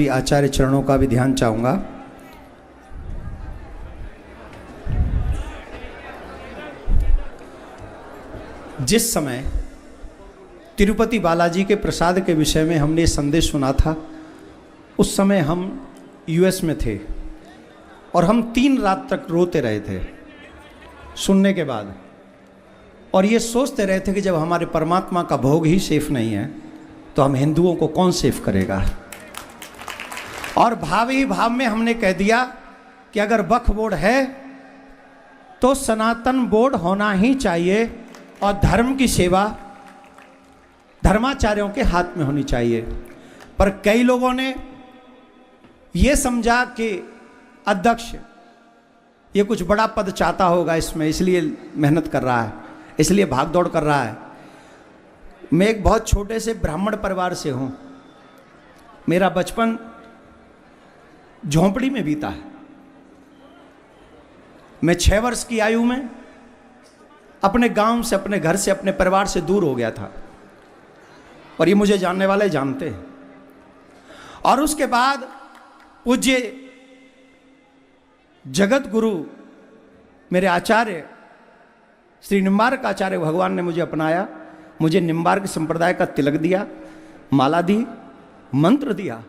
सभी आचार्य चरणों का भी ध्यान चाहूँगा। जिस समय तिरुपति बालाजी के प्रसाद के विषय में हमने संदेश सुना था, उस समय हम यूएस में थे और हम 3 रात तक रोते रहे थे सुनने के बाद, और ये सोचते रहे थे कि जब हमारे परमात्मा का भोग ही सेफ नहीं है तो हम हिंदुओं को कौन सेफ करेगा। और भाव ही भाव में हमने कह दिया कि अगर वक्फ बोर्ड है तो सनातन बोर्ड होना ही चाहिए और धर्म की सेवा धर्माचार्यों के हाथ में होनी चाहिए। पर कई लोगों ने ये समझा कि अध्यक्ष ये कुछ बड़ा पद चाहता होगा इसमें, इसलिए मेहनत कर रहा है, इसलिए भागदौड़ कर रहा है। मैं एक बहुत छोटे से ब्राह्मण परिवार से हूँ। मेरा बचपन झोंपड़ी में बीता है। मैं 6 वर्ष की आयु में अपने गांव से, अपने घर से, अपने परिवार से दूर हो गया था, और ये मुझे जानने वाले जानते हैं। और उसके बाद पूज्य जगत गुरु मेरे आचार्य श्री निम्बार्क आचार्य भगवान ने मुझे अपनाया, मुझे निम्बार्क संप्रदाय का तिलक दिया, माला दी, मंत्र दिया,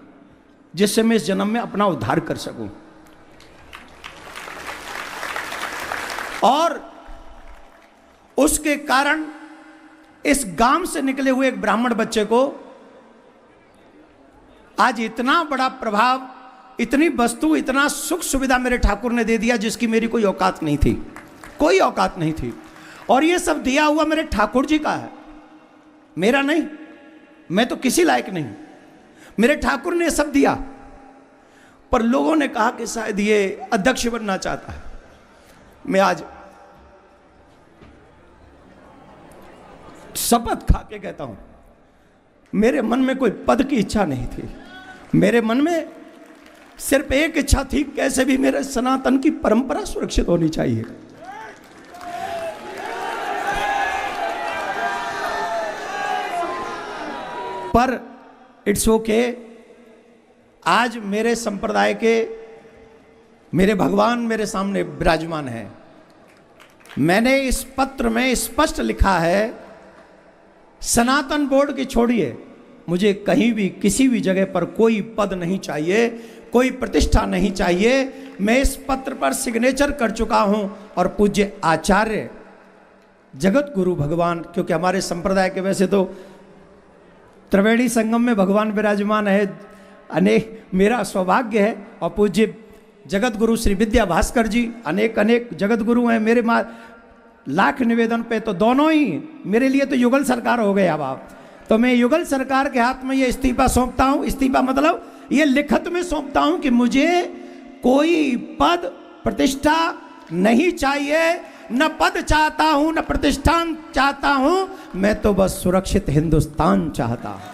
जिससे मैं इस जन्म में अपना उद्धार कर सकूं। और उसके कारण इस गांव से निकले हुए एक ब्राह्मण बच्चे को आज इतना बड़ा प्रभाव, इतनी वस्तु, इतना सुख सुविधा मेरे ठाकुर ने दे दिया जिसकी मेरी कोई औकात नहीं थी, कोई औकात नहीं थी। और ये सब दिया हुआ मेरे ठाकुर जी का है, मेरा नहीं। मैं तो किसी लायक नहीं, मेरे ठाकुर ने सब दिया। पर लोगों ने कहा कि शायद ये अध्यक्ष बनना चाहता है। मैं आज शपथ खा के कहता हूं, मेरे मन में कोई पद की इच्छा नहीं थी। मेरे मन में सिर्फ एक इच्छा थी, कैसे भी मेरे सनातन की परंपरा सुरक्षित होनी चाहिए। पर इट्स ओके। आज मेरे संप्रदाय के मेरे भगवान मेरे सामने विराजमान है। मैंने इस पत्र में स्पष्ट लिखा है, सनातन बोर्ड की छोड़िए, मुझे कहीं भी किसी भी जगह पर कोई पद नहीं चाहिए, कोई प्रतिष्ठा नहीं चाहिए। मैं इस पत्र पर सिग्नेचर कर चुका हूं और पूज्य आचार्य जगत गुरु भगवान, क्योंकि हमारे संप्रदाय के वैसे तो त्रिवेणी संगम में भगवान विराजमान है, अनेक मेरा सौभाग्य है। और पूज्य जगत गुरु श्री विद्या भास्कर जी, अनेक अनेक जगत गुरु हैं मेरे लाख निवेदन पे, तो दोनों ही मेरे लिए तो युगल सरकार हो गए। अब आप तो मैं युगल सरकार के हाथ में ये इस्तीफा सौंपता हूं। इस्तीफा मतलब ये लिखित में सौंपता हूं कि मुझे कोई पद प्रतिष्ठा नहीं चाहिए, न पद चाहता हूं, न प्रतिष्ठान चाहता हूं, मैं तो बस सुरक्षित हिंदुस्तान चाहता हूं।